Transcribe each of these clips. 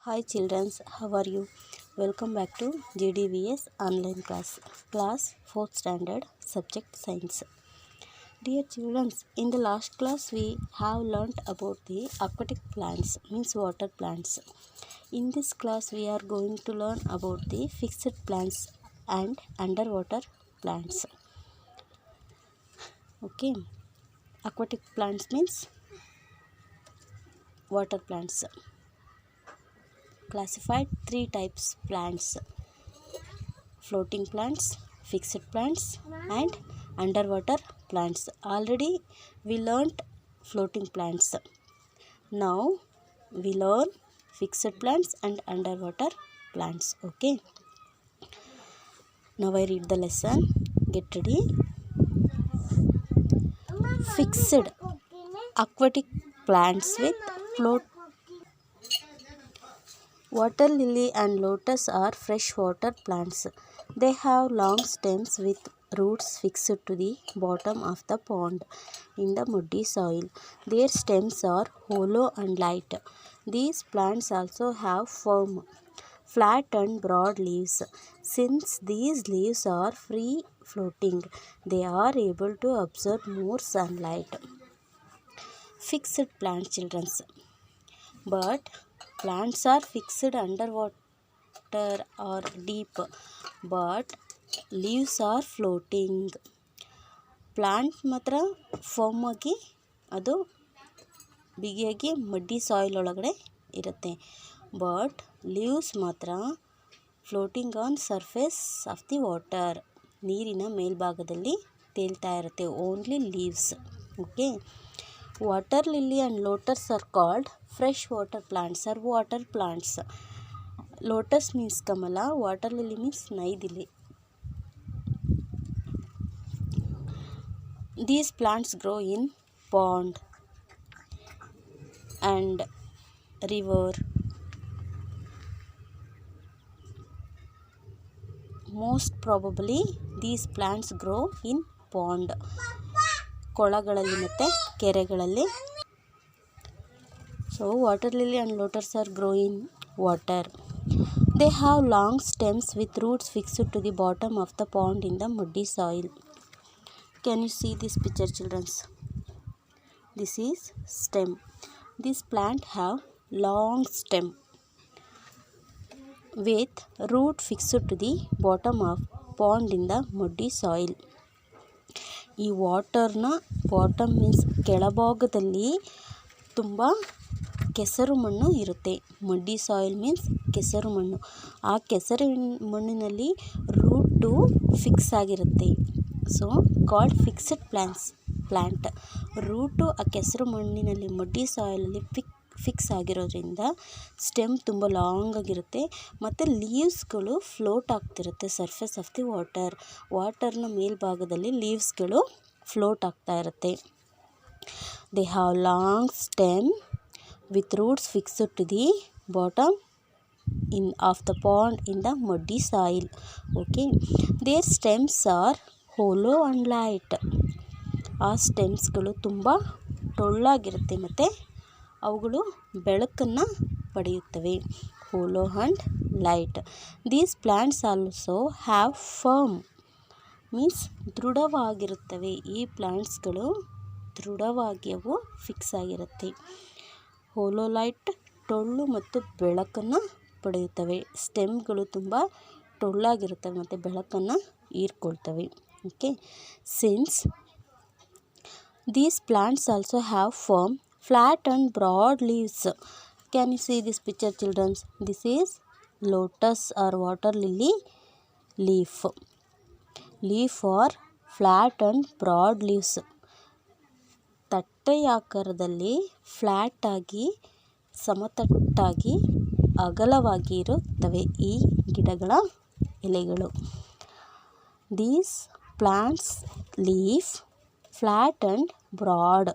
Hi children, how are you? Welcome back to GDVS online class 4th standard, subject science. Dear children, in the last class we have learnt about the aquatic plants, means water plants. In this class we are going to learn about the fixed plants and underwater plants. Okay, aquatic plants means water plants. Classified 3 types plants: floating plants, fixed plants and underwater plants. Already we learnt floating plants. Now we learn fixed plants and underwater plants. Okay, now I read the lesson. Get ready. Fixed aquatic plants with float. Water lily and lotus are freshwater plants. They have long stems with roots fixed to the bottom of the pond in the muddy soil. Their stems are hollow and light. These plants also have firm, flat and broad leaves. Since these leaves are free floating, they are able to absorb more sunlight. Fixed plant, children. But plants are fixed underwater or deep, but leaves are floating. Plant ಮಾತ್ರ form ಆಗಿ ಅದು ಬಿಗಿಯಾಗಿ ಮಡ್ಡಿ soil ಒಳಗಡೆ ಇರುತ್ತೆ. But leaves ಮಾತ್ರ floating on surface of the water, ನೀರಿನ ಮೇಲ್ಭಾಗದಲ್ಲಿ ತೇಲ್ತಾ ಇರುತ್ತೆ. Only leaves. Okay, water lily and lotus are called fresh water plants or water plants. Lotus means kamala, water lily means naidili. These plants grow in pond and river. Most probably these plants grow in pond, ಕೊಳಗಳಲ್ಲಿ ಮತ್ತು ಕೆರೆಗಳಲ್ಲಿ. So water lily and lotus are grow in water. They have long stems with roots fixed to the bottom of the pond in the muddy soil. Can you see this picture, children? This is stem. This plant have long stem with root fixed to the bottom of pond in the muddy soil. ಈ ವಾಟರ್ನ bottom means ಕೆಳಭಾಗದಲ್ಲಿ ತುಂಬ ಕೆಸರು ಮಣ್ಣು ಇರುತ್ತೆ. ಮಡ್ಡಿ soil means ಕೆಸರು ಮಣ್ಣು. ಆ ಕೆಸರು ಮಣ್ಣಿನಲ್ಲಿ ರೂಟು ಫಿಕ್ಸ್ ಆಗಿರುತ್ತೆ. So called fixed plant. Root ಆ ಕೆಸರು ಮಣ್ಣಿನಲ್ಲಿ ಮಡ್ಡಿ ಸಾಯಿಲಲ್ಲಿ ಫಿಕ್ಸ್ ಆಗಿರೋದ್ರಿಂದ ಸ್ಟೆಮ್ ತುಂಬ ಲಾಂಗ್ ಆಗಿರುತ್ತೆ ಮತ್ತು ಲೀವ್ಸ್ಗಳು ಫ್ಲೋಟ್ ಆಗ್ತಿರುತ್ತೆ ಸರ್ಫೇಸ್ ಆಫ್ ದಿ ವಾಟರ್ನ ಮೇಲ್ಭಾಗದಲ್ಲಿ ಲೀವ್ಸ್ಗಳು ಫ್ಲೋಟ್ ಆಗ್ತಾ ಇರುತ್ತೆ. They have long stem with roots fixed to the bottom of the pond in the muddy soil. Okay, their stems are hollow and light. ಆ ಸ್ಟೆಮ್ಸ್ಗಳು ತುಂಬ ಟೊಳ್ಳಾಗಿರುತ್ತೆ ಮತ್ತು ಅವುಗಳು ಬೆಳಕನ್ನು ಪಡೆಯುತ್ತವೆ. Hollow and light. These plants also have firm means ದೃಢವಾಗಿರುತ್ತವೆ. ಈ ಪ್ಲ್ಯಾಂಟ್ಸ್ಗಳು ದೃಢವಾಗಿ ಅವು ಫಿಕ್ಸ್ ಆಗಿರುತ್ತೆ. ಹೋಲೋ ಲೈಟ್, ಟೊಳ್ಳು ಮತ್ತು ಬೆಳಕನ್ನು ಪಡೆಯುತ್ತವೆ. ಸ್ಟೆಮ್ಗಳು ತುಂಬ ಟೊಳ್ಳಾಗಿರುತ್ತವೆ ಮತ್ತು ಬೆಳಕನ್ನು ಹೀರ್ಕೊಳ್ತವೆ. Okay, since these plants also have firm, flat and broad leaves. Can you see this picture, children? This is lotus or water lily leaf or flat and broad leaves. ತಟ್ಟೆಯ ಆಕಾರದಲ್ಲಿ ಫ್ಲ್ಯಾಟ್ ಆಗಿ ಸಮತಟ್ಟಾಗಿ ಅಗಲವಾಗಿ ಇರುತ್ತವೆ ಈ ಗಿಡಗಳ ಎಲೆಗಳು. These plants leaf flat and broad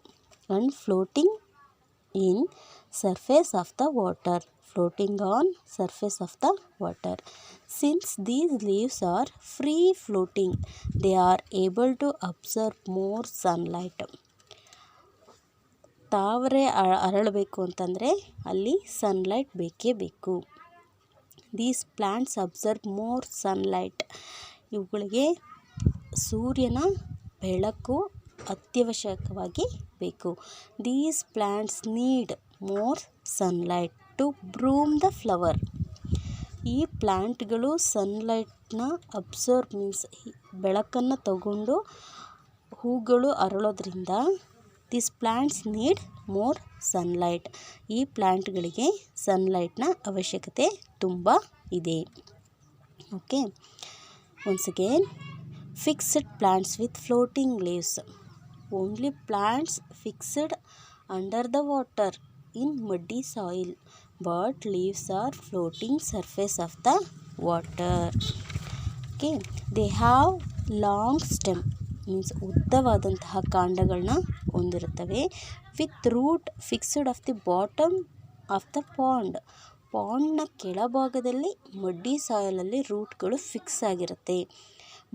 and floating in surface of the water, floating on surface of the water. Since these leaves are free floating, they are able to absorb more sunlight. ತಾವರೆ ಅರಳಬೇಕು ಅಂತಂದರೆ ಅಲ್ಲಿ sunlight ಬೇಕೇ ಬೇಕು. These plants absorb more sunlight. ಇವುಗಳಿಗೆ ಸೂರ್ಯನ ಬೆಳಕು ಅತ್ಯವಶ್ಯಕವಾಗಿ ಬೇಕು. These plants need more sunlight to bloom the flower. ಈ ಪ್ಲ್ಯಾಂಟ್ಗಳು ಸನ್ಲೈಟ್ನ ಅಬ್ಸರ್ವ್ ಮೀನ್ಸ್ ಬೆಳಕನ್ನು ತಗೊಂಡು ಹೂಗಳು ಅರಳೋದ್ರಿಂದ this plants need more sunlight. ಈ ಪ್ಲ್ಯಾಂಟ್ಗಳಿಗೆ ಸನ್ಲೈಟ್ನ ಅವಶ್ಯಕತೆ ತುಂಬ ಇದೆ. Okay, once again, fixed plants with floating leaves. Only plants fixed under the water in muddy soil, but leaves are floating surface of the water. Okay, they have long stem means ಉದ್ದವಾದಂತಹ ಕಾಂಡಗಳನ್ನ ಹೊಂದಿರುತ್ತವೆ. With root fixed of the bottom of the ಪಾಂಡ್ನ ಕೆಳಭಾಗದಲ್ಲಿ muddy ಸಾಯಲಲ್ಲಿ ರೂಟ್ಗಳು fix ಆಗಿರುತ್ತೆ.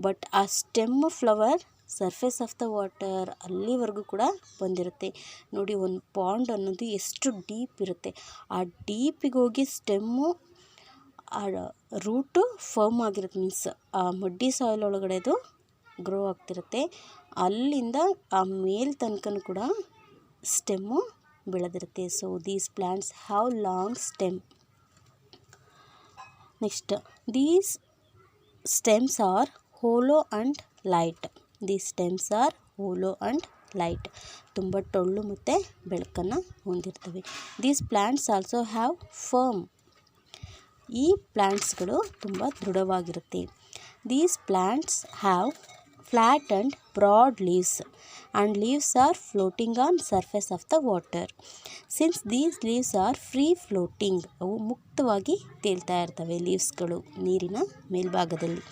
But ಆ stem flower surface of the water ಅಲ್ಲಿವರೆಗೂ ಕೂಡ ಬಂದಿರುತ್ತೆ. ನೋಡಿ, ಒಂದು ಪಾಂಡ್ ಅನ್ನೋದು ಎಷ್ಟು ಡೀಪ್ ಇರುತ್ತೆ. ಆ ಡೀಪಿಗೆ ಹೋಗಿ ಸ್ಟೆಮ್ಮು ಆ ರೂಟು ಫರ್ಮ್ ಆಗಿರುತ್ತೆ ಮೀನ್ಸ್ ಆ ಮಡ್ಡಿ ಸಾಯಿಲ್ ಒಳಗಡೆ ಅದು ಗ್ರೋ ಆಗ್ತಿರುತ್ತೆ. ಅಲ್ಲಿಂದ ಆ ಮೇಲ್ ತನಕನೂ ಕೂಡ ಸ್ಟೆಮ್ಮು ಬೆಳೆದಿರುತ್ತೆ. So these plants have long stem. Next, these stems are hollow and light. These stems are hollow and light. ತುಂಬ ಟೊಳ್ಳು ಮತ್ತು ಬೆಳಕನ್ನು ಹೊಂದಿರ್ತವೆ. These plants also have firm. ಈ ಪ್ಲ್ಯಾಂಟ್ಸ್ಗಳು ತುಂಬ ದೃಢವಾಗಿರುತ್ತೆ. These plants have flat and broad leaves and leaves are floating on surface of the water. Since these leaves are free floating, ಅವು ಮುಕ್ತವಾಗಿ ತೇಲ್ತಾ ಇರ್ತವೆ ಲೀವ್ಸ್ಗಳು ನೀರಿನ ಮೇಲ್ಭಾಗದಲ್ಲಿ.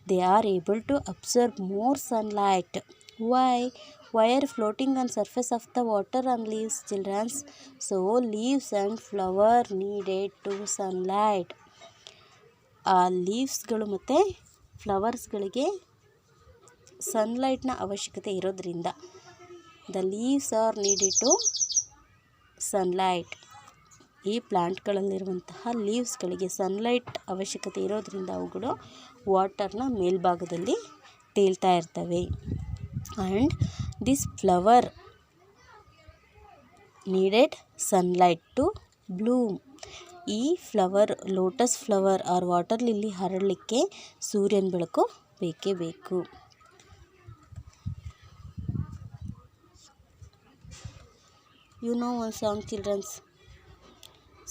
They are able to absorb more sunlight. Why? Wire floating on surface of the water and leaves, children. So leaves and flower needed to sunlight. ಆ ಲೀವ್ಸ್ಗಳು ಮತ್ತು ಫ್ಲವರ್ಸ್ಗಳಿಗೆ ಸನ್ಲೈಟ್ನ ಅವಶ್ಯಕತೆ ಇರೋದ್ರಿಂದ the leaves are needed to sunlight. ಈ ಪ್ಲ್ಯಾಂಟ್ಗಳಲ್ಲಿರುವಂತಹ ಲೀವ್ಸ್ಗಳಿಗೆ sunlight ಅವಶ್ಯಕತೆ ಇರೋದ್ರಿಂದ ಅವುಗಳು ವಾಟರ್ನ ಮೇಲ್ಭಾಗದಲ್ಲಿ ತೇಲ್ತಾ ಇರ್ತವೆ. And this flower needed sunlight to bloom. ಈ flower lotus flower or water lily ಹರಳಲಿಕ್ಕೆ ಸೂರ್ಯನ ಬೆಳಕು ಬೇಕೇ ಬೇಕು. You know one song childrens,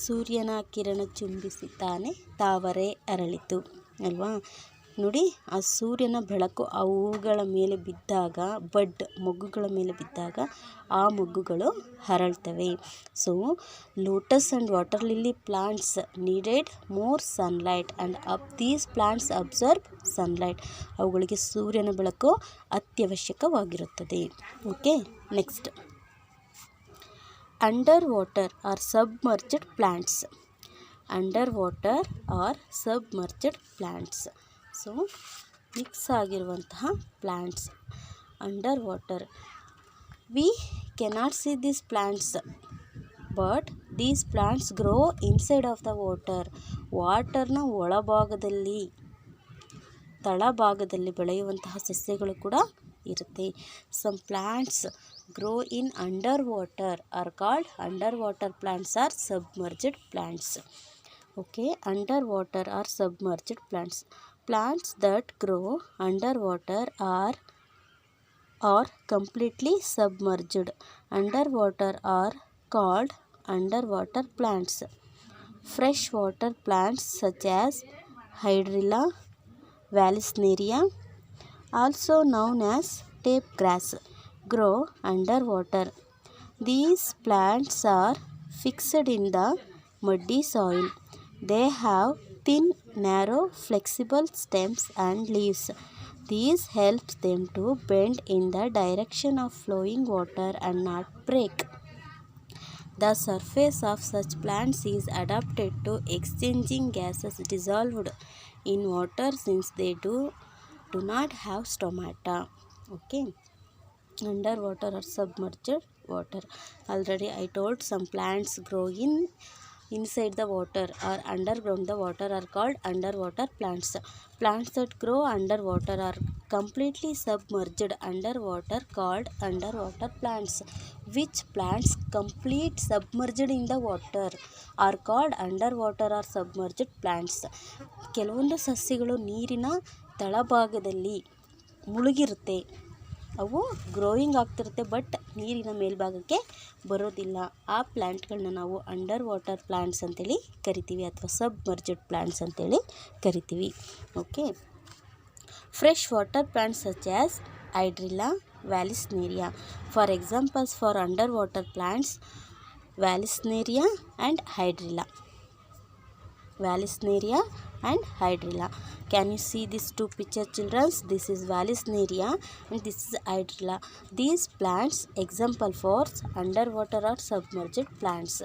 ಸೂರ್ಯನ ಕಿರಣ ಚುಂಬಿಸಿ ತಾನೆ ತಾವರೆ ಅರಳಿತು ಅಲ್ವಾ. ನೋಡಿ, ಆ ಸೂರ್ಯನ ಬೆಳಕು ಆ ಹೂವುಗಳ ಮೇಲೆ ಬಿದ್ದಾಗ, ಮೊಗ್ಗುಗಳ ಮೇಲೆ ಬಿದ್ದಾಗ ಆ ಮೊಗ್ಗುಗಳು ಹರಳ್ತವೆ. So lotus and water lily plants needed more sunlight and these plants absorb sunlight. ಅವುಗಳಿಗೆ ಸೂರ್ಯನ ಬೆಳಕು ಅತ್ಯವಶ್ಯಕವಾಗಿರುತ್ತದೆ. Okay, next, underwater are submerged plants. Underwater are submerged plants. So mix ಆಗಿರುವಂತಹ plants underwater. We cannot see these plants, but these plants grow inside of the water. ವಾಟರ್ನ ಒಳಭಾಗದಲ್ಲಿ ತಳಭಾಗದಲ್ಲಿ ಬೆಳೆಯುವಂತಹ ಸಸ್ಯಗಳು ಕೂಡ ಇರುತ್ತೆ. Some plants grow in underwater are called underwater plants or submerged plants. Okay, underwater or submerged plants. Plants that grow underwater are completely submerged underwater are called underwater plants. Freshwater plants such as Hydrilla vallisneria, also known as tape grass, grow underwater. These plants are fixed in the muddy soil. They have thin, narrow, flexible stems and leaves. This helps them to bend in the direction of flowing water and not break. The surface of such plants is adapted to exchanging gases dissolved in water since they do not have stomata. Okay, underwater or submerged water. Already I told some plants grow inside the water or underground the water are called underwater plants. Plants that grow underwater are completely submerged underwater called underwater plants. Which plants complete submerged in the water are called underwater or submerged plants. ಕೆಲವೊಂದು ಸಸ್ಯಗಳು ನೀರಿನ ತಳಭಾಗದಲ್ಲಿ ಮುಳುಗಿರುತ್ತೆ. ಅವು growing ಆಗ್ತಿರುತ್ತೆ but ನೀರಿನ ಮೇಲ್ಭಾಗಕ್ಕೆ ಬರೋದಿಲ್ಲ. ಆ ಪ್ಲ್ಯಾಂಟ್ಗಳನ್ನ ನಾವು under water plants ಅಂತೇಳಿ ಕರಿತೀವಿ ಅಥವಾ ಸಬ್ಮರ್ಜ್ಡ್ ಪ್ಲ್ಯಾಂಟ್ಸ್ ಅಂತೇಳಿ ಕರಿತೀವಿ. Okay. Fresh water plants such as hydrilla, Vallisneria. For examples for underwater plants Vallisneria and hydrilla. Vallisneria and hydrilla. Can you see these two pictures, children? This is Vallisneria and this is hydrilla. These plants example for underwater or submerged plants.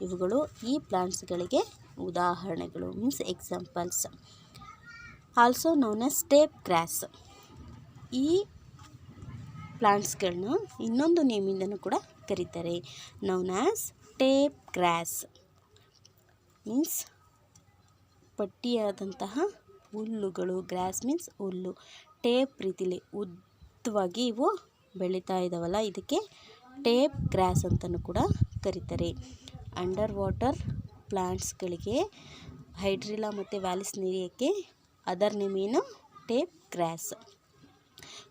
ಇವುಗಳು ಈ ಪ್ಲಾಂಟ್ಸ್ಗಳಿಗೆ ಉದಾಹರಣೆಗಳು, means examples. Also known as tape grass. ಈ ಪ್ಲಾಂಟ್ಸ್ಗಳನ್ನ ಇನ್ನೊಂದು ನೇಮಿಂದನೂ ಕೂಡ ಕರೀತಾರೆ, known as tape grass. Means ಪಟ್ಟಿಯಾದಂತಹ ಹುಲ್ಲುಗಳು. ಗ್ರಾಸ್ ಮೀನ್ಸ್ ಹುಲ್ಲು. ಟೇಪ್ ರೀತಿಲಿ ಉದ್ದವಾಗಿ ಇವು ಬೆಳೀತಾ ಇದ್ದಾವಲ್ಲ, ಇದಕ್ಕೆ ಟೇಪ್ ಗ್ರಾಸ್ ಅಂತಲೂ ಕೂಡ ಕರೀತಾರೆ. ಅಂಡರ್ ವಾಟರ್ ಪ್ಲ್ಯಾಂಟ್ಸ್ಗಳಿಗೆ ಹೈಡ್ರಿಲ್ಲಾ ಮತ್ತು ವ್ಯಾಲಿಸ್ನೇರಿಯಾಕ್ಕೆ ಅದರ್ ನೇಮ್ ಏನು? Tape grass.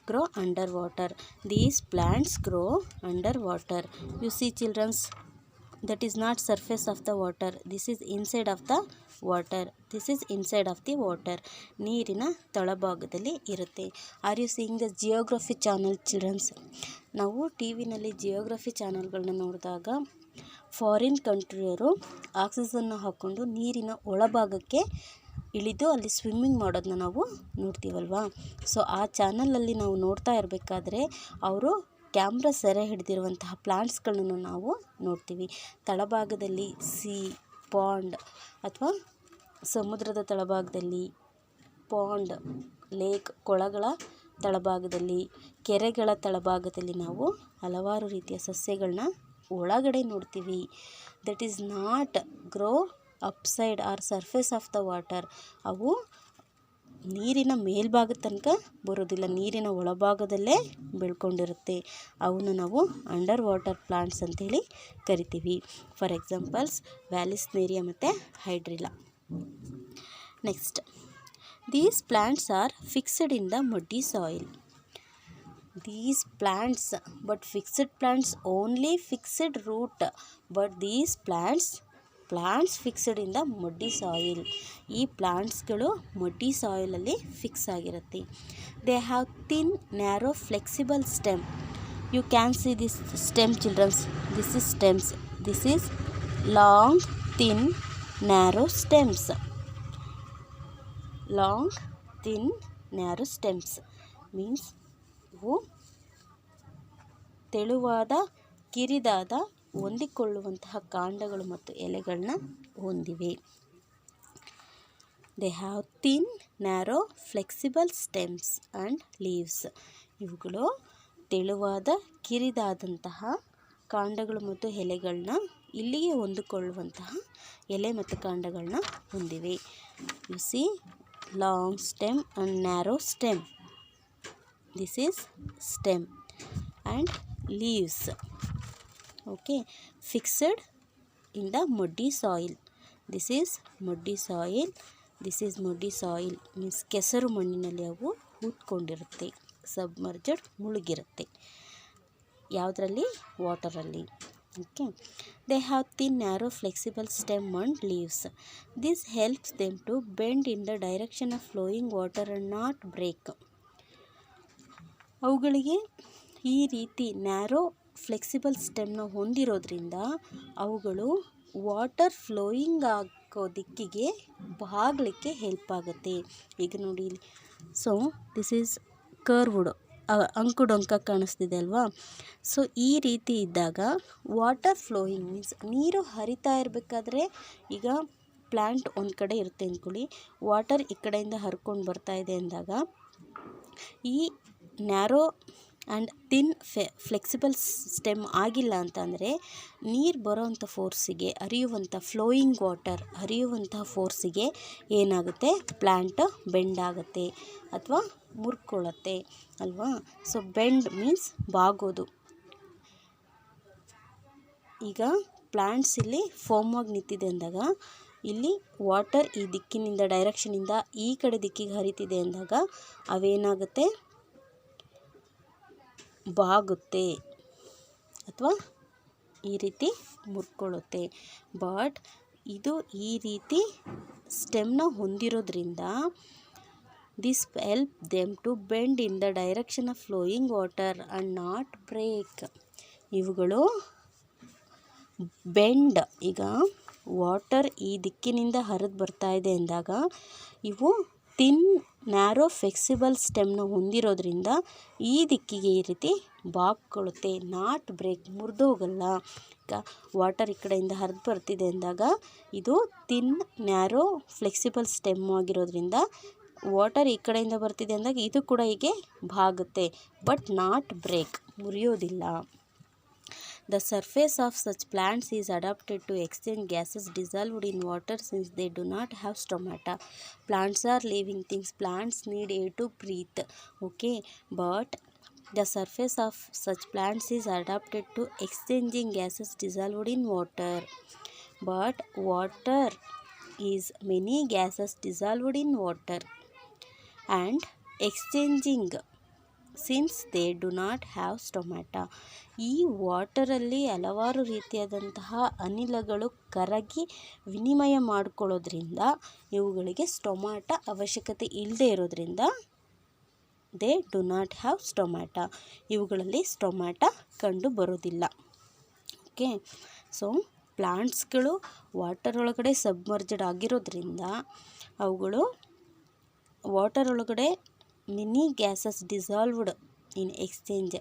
Grow underwater. These plants grow underwater. You see, children, that is not surface of the water. This is inside of the water. This is inside of the water. ನೀರಿನ ತಳಭಾಗದಲ್ಲಿ ಇರುತ್ತೆ. Are you seeing the geography channel, childrens? ನಾವು T ವಿನಲ್ಲಿ geography ಚಾನಲ್ಗಳನ್ನ ನೋಡಿದಾಗ foreign ಕಂಟ್ರಿಯವರು ಆಕ್ಸಿಜನ್ನ ಹಾಕ್ಕೊಂಡು ನೀರಿನ ಒಳಭಾಗಕ್ಕೆ ಇಳಿದು ಅಲ್ಲಿ ಸ್ವಿಮ್ಮಿಂಗ್ ಮಾಡೋದನ್ನ ನಾವು ನೋಡ್ತೀವಲ್ವಾ. ಸೊ ಆ ಚಾನಲಲ್ಲಿ ನಾವು ನೋಡ್ತಾ ಇರಬೇಕಾದ್ರೆ ಅವರು ಕ್ಯಾಮ್ರಾ ಸೆರೆ ಹಿಡಿದಿರುವಂತಹ ಪ್ಲಾಂಟ್ಸ್ಗಳನ್ನು ನಾವು ನೋಡ್ತೀವಿ. ತಳಭಾಗದಲ್ಲಿ ಪಾಂಡ್ ಅಥವಾ ಸಮುದ್ರದ ತಳಭಾಗದಲ್ಲಿ, ಪಾಂಡ್, ಲೇಕ್, ಕೊಳಗಳ ತಳಭಾಗದಲ್ಲಿ, ಕೆರೆಗಳ ತಳಭಾಗದಲ್ಲಿ ನಾವು ಹಲವಾರು ರೀತಿಯ ಸಸ್ಯಗಳನ್ನ ಒಳಗಡೆ ನೋಡ್ತೀವಿ. That is not grow upside or surface of the water. ಅವು ನೀರಿನ ಮೇಲ್ಭಾಗದ ತನಕ ಬರೋದಿಲ್ಲ, ನೀರಿನ ಒಳಭಾಗದಲ್ಲೇ ಬೆಳ್ಕೊಂಡಿರುತ್ತೆ. ಅವನ್ನ ನಾವು ಅಂಡರ್ ವಾಟರ್ ಪ್ಲಾಂಟ್ಸ್ ಅಂತೇಳಿ ಕರಿತೀವಿ. ಫಾರ್ ಎಕ್ಸಾಂಪಲ್ಸ್ ವ್ಯಾಲಿಸ್ನೇರಿಯಾ ಮತ್ತು hydrilla. Next, these plants are fixed in the muddy soil. These plants, but fixed plants only fixed root, but these plants fixed in the muddy soil. ಈ ಪ್ಲಾಂಟ್ಸ್ಗಳು muddy ಸಾಯಿಲಲ್ಲಿ fix ಆಗಿರುತ್ತೆ. They have thin narrow flexible stem. You can see this stem, childrens. This is stems. This is long thin narrow stems. Long thin narrow stems means ಇವು ತೆಳುವಾದ, ಕಿರಿದಾದ, ಹೊಂದಿಕೊಳ್ಳುವಂತಹ ಕಾಂಡಗಳು ಮತ್ತು ಎಲೆಗಳನ್ನ ಹೊಂದಿವೆ. They have thin narrow flexible stems and leaves. ಇವುಗಳು ತೆಳುವಾದ, ಕಿರಿದಾದಂತಹ ಕಾಂಡಗಳು ಮತ್ತು ಎಲೆಗಳನ್ನ, ಇಲ್ಲಿಗೆ ಹೊಂದಿಕೊಳ್ಳುವಂತಹ ಎಲೆ ಮತ್ತು ಕಾಂಡಗಳನ್ನ ಹೊಂದಿವೆ. U C long stem and narrow stem. This is stem and leaves. Okay, fixed in the muddy soil. This is muddy soil. This is muddy soil means ಕೆಸರು ಮಣ್ಣಿನಲ್ಲಿ ಅವು ಹೂತ್ಕೊಂಡಿರುತ್ತೆ. ಸಬ್ಮರ್ಜಡ್, ಮುಳುಗಿರುತ್ತೆ. ಯಾವುದರಲ್ಲಿ? ವಾಟರಲ್ಲಿ. Okay, they have thin narrow flexible stem and leaves. This helps them to bend in the direction of flowing water and not break. ಅವುಗಳಿಗೆ ಈ ರೀತಿ narrow flexible ಸ್ಟೆಮ್ನ ಹೊಂದಿರೋದ್ರಿಂದ ಅವುಗಳು water flowing ಆಗೋ ದಿಕ್ಕಿಗೆ ಬಾಗಲಿಕ್ಕೆ ಹೆಲ್ಪ್ ಆಗುತ್ತೆ. ಈಗ ನೋಡಿ ಇಲ್ಲಿ. ಸೊ ದಿಸ್ ಈಸ್ ಕರ್ವ್ಡ್, ಅಂಕುಡೊಂಕ ಕಾಣಿಸ್ತಿದೆ ಅಲ್ವಾ. ಸೊ ಈ ರೀತಿ ಇದ್ದಾಗ ವಾಟರ್ ಫ್ಲೋಯಿಂಗ್ ಮೀನ್ಸ್ ನೀರು ಹರಿತಾ ಇರಬೇಕಾದ್ರೆ, ಈಗ ಪ್ಲ್ಯಾಂಟ್ ಒಂದು ಕಡೆ ಇರುತ್ತೆ ಅಂದ್ಕೊಳ್ಳಿ, ವಾಟರ್ ಈ ಕಡೆಯಿಂದ ಹರ್ಕೊಂಡು ಬರ್ತಾ ಇದೆ ಅಂದಾಗ ಈ ನ್ಯಾರೋ ಆ್ಯಂಡ್ ತಿನ್ ಫ್ಲೆಕ್ಸಿಬಲ್ ಸ್ಟೆಮ್ ಆಗಿಲ್ಲ ಅಂತಂದರೆ ನೀರು ಬರೋವಂಥ ಫೋರ್ಸಿಗೆ ಹರಿಯುವಂಥ ಫ್ಲೋಯಿಂಗ್ ವಾಟರ್ ಹರಿಯುವಂತಹ ಫೋರ್ಸಿಗೆ ಏನಾಗುತ್ತೆ, ಪ್ಲ್ಯಾಂಟ್ ಬೆಂಡ್ ಆಗುತ್ತೆ ಅಥವಾ ಮುರ್ಕೊಳ್ಳುತ್ತೆ ಅಲ್ವಾ. ಸೊ ಬೆಂಡ್ ಮೀನ್ಸ್ ಬಾಗೋದು. ಈಗ ಪ್ಲ್ಯಾಂಟ್ಸ್ ಇಲ್ಲಿ ಫಾರ್ಮ್ ಆಗಿ ನಿಂತಿದೆ ಅಂದಾಗ ಇಲ್ಲಿ ವಾಟರ್ ಈ ದಿಕ್ಕಿನಿಂದ ಡೈರೆಕ್ಷನಿಂದ ಈ ಕಡೆ ದಿಕ್ಕಿಗೆ ಹರಿತಿದೆ ಅಂದಾಗ ಅವೇನಾಗುತ್ತೆ, ಬಾಗುತ್ತೆ ಅಥವಾ ಈ ರೀತಿ ಮುರ್ಕೊಳ್ಳುತ್ತೆ. ಬಟ್ ಇದು ಈ ರೀತಿ ಸ್ಟೆಮ್ನ ಹೊಂದಿರೋದ್ರಿಂದ this help them to bend in the direction of flowing water and not break. ಇವುಗಳು ಬೆಂಡ್, ಈಗ ವಾಟರ್ ಈ ದಿಕ್ಕಿನಿಂದ ಹರಿದು ಬರ್ತಾ ಇದೆ ಅಂದಾಗ ಇವು ತಿನ್ ನ್ಯಾರೋ ಫ್ಲೆಕ್ಸಿಬಲ್ ಸ್ಟೆಮ್ನ ಹೊಂದಿರೋದ್ರಿಂದ ಈ ದಿಕ್ಕಿಗೆ ಈ ರೀತಿ ಬಾಗ್ಕೊಳ್ಳುತ್ತೆ, ನಾಟ್ ಬ್ರೇಕ್, ಮುರಿದು ಹೋಗಲ್ಲ. ಈಗ ವಾಟರ್ ಈ ಕಡೆಯಿಂದ ಹರಿದು ಬರ್ತಿದೆ ಅಂದಾಗ ಇದು ತಿನ್ ನ್ಯಾರೋ ಫ್ಲೆಕ್ಸಿಬಲ್ ಸ್ಟೆಮ್ ಆಗಿರೋದ್ರಿಂದ ವಾಟರ್ ಈ ಕಡೆಯಿಂದ ಬರ್ತಿದೆ ಅಂದಾಗ ಇದು ಕೂಡ ಹೀಗೆ ಬಾಗುತ್ತೆ, ಬಟ್ ನಾಟ್ ಬ್ರೇಕ್, ಮುರಿಯೋದಿಲ್ಲ. The surface of such plants is adapted to exchange gases dissolved in water since they do not have stomata. Plants are living things. Plants need air to breathe. Okay, but the surface of such plants is adapted to exchanging gases dissolved in water. But water is many gases dissolved in water and exchanging since they do not have stomata. ಈ ವಾಟರಲ್ಲಿ ಹಲವಾರು ರೀತಿಯಾದಂತಹ ಅನಿಲಗಳು ಕರಗಿ ವಿನಿಮಯ ಮಾಡಿಕೊಳ್ಳೋದ್ರಿಂದ ಇವುಗಳಿಗೆ stomata ಅವಶ್ಯಕತೆ ಇಲ್ಲದೆ ಇರೋದ್ರಿಂದ they do not have stomata. ಇವುಗಳಲ್ಲಿ ಸ್ಟೊಮ್ಯಾಟ ಕಂಡು ಬರೋದಿಲ್ಲ. ಓಕೆ, ಸೊ ಪ್ಲಾಂಟ್ಸ್ಗಳು ವಾಟರ್ ಒಳಗಡೆ ಸಬ್ಮರ್ಜ್ಡ್ ಆಗಿರೋದ್ರಿಂದ ಅವುಗಳು ವಾಟರ್ ಒಳಗಡೆ many gases dissolved in exchange,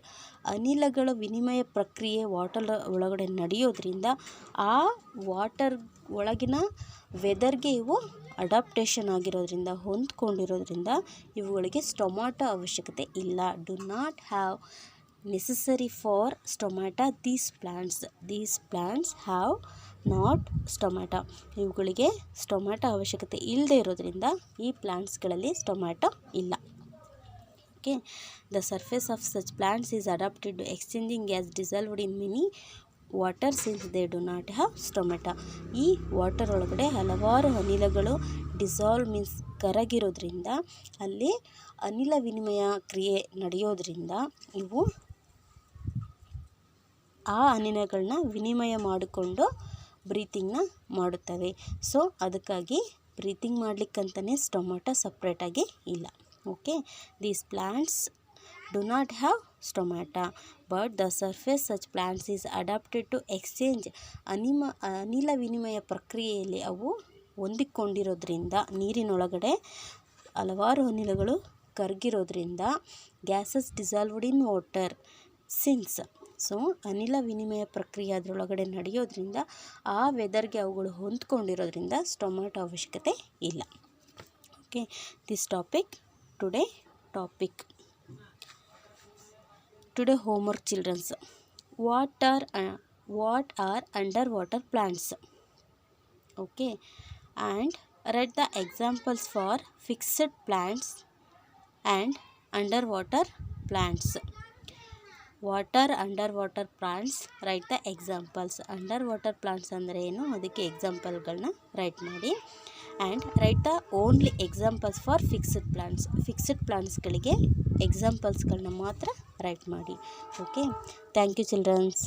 ಅನಿಲಗಳ ವಿನಿಮಯ ಪ್ರಕ್ರಿಯೆ ವಾಟರ್ ಒಳಗಡೆ ನಡೆಯೋದ್ರಿಂದ ಆ ವಾಟರ್ ಒಳಗಿನ ವೆದರ್ಗೆ ಇವು ಅಡಾಪ್ಟೇಷನ್ ಆಗಿರೋದ್ರಿಂದ ಹೊಂದ್ಕೊಂಡಿರೋದ್ರಿಂದ ಇವುಗಳಿಗೆ ಸ್ಟೊಮ್ಯಾಟ ಅವಶ್ಯಕತೆ ಇಲ್ಲ. Do not have necessary for stomata these plants have not stomata. ಇವುಗಳಿಗೆ ಸ್ಟೊಮ್ಯಾಟ ಅವಶ್ಯಕತೆ ಇಲ್ಲದೆ ಇರೋದ್ರಿಂದ ಈ ಪ್ಲ್ಯಾಂಟ್ಸ್ಗಳಲ್ಲಿ ಸ್ಟೊಮ್ಯಾಟ ಇಲ್ಲ. Okay, the surface of such plants is adapted to exchanging gas dissolved in many water since they do not have stomata. ಈ water ಒಳಗಡೆ ಹಲವಾರು ಅನಿಲಗಳು ಡಿಸಾಲ್ವ್ ಮೀನ್ಸ್ ಕರಗಿರೋದ್ರಿಂದ ಅಲ್ಲಿ ಅನಿಲ ವಿನಿಮಯ ಕ್ರಿಯೆ ನಡೆಯೋದ್ರಿಂದ ಇವು ಆ ಅನಿಲಗಳನ್ನ ವಿನಿಮಯ ಮಾಡಿಕೊಂಡು ಬ್ರೀತಿಂಗ್ನ ಮಾಡುತ್ತವೆ. ಸೊ ಅದಕ್ಕಾಗಿ ಬ್ರೀತಿಂಗ್ ಮಾಡಲಿಕ್ಕಂತಲೇ ಸ್ಟೊಮ್ಯಾಟ ಸಪ್ರೇಟಾಗಿ ಇಲ್ಲ. Okay, these plants do not have stomata, but the surface such plants is adapted to exchange. ಅನಿಲ ವಿನಿಮಯ ಪ್ರಕ್ರಿಯೆಯಲ್ಲಿ ಅವು ಹೊಂದಿಕೊಂಡಿರೋದ್ರಿಂದ ನೀರಿನೊಳಗಡೆ ಹಲವಾರು ಅನಿಲಗಳು ಕರಗಿರೋದ್ರಿಂದ gases dissolved in water since. So ಅನಿಲ ವಿನಿಮಯ ಪ್ರಕ್ರಿಯೆ ಅದರೊಳಗಡೆ ನಡೆಯೋದ್ರಿಂದ ಆ ವೆದರ್ಗೆ ಅವುಗಳು ಹೊಂದ್ಕೊಂಡಿರೋದ್ರಿಂದ ಸ್ಟೊಮ್ಯಾಟ ಅವಶ್ಯಕತೆ ಇಲ್ಲ. Okay, this topic today homework children's. What are underwater plants? Okay, and write the examples for fixed plants and underwater plants. What are underwater plants? Write the examples. Underwater plants ಅಂದರೆ ಏನು ಅದಕ್ಕೆ ಎಕ್ಸಾಂಪಲ್ಗಳನ್ನ write ಮಾಡಿ. And write the only examples for fixed ಪ್ಲಾಂಟ್ಸ್ಗಳಿಗೆ ಎಕ್ಸಾಂಪಲ್ಸ್ಗಳನ್ನ ಮಾತ್ರ write ಮಾಡಿ. Okay, thank you children's.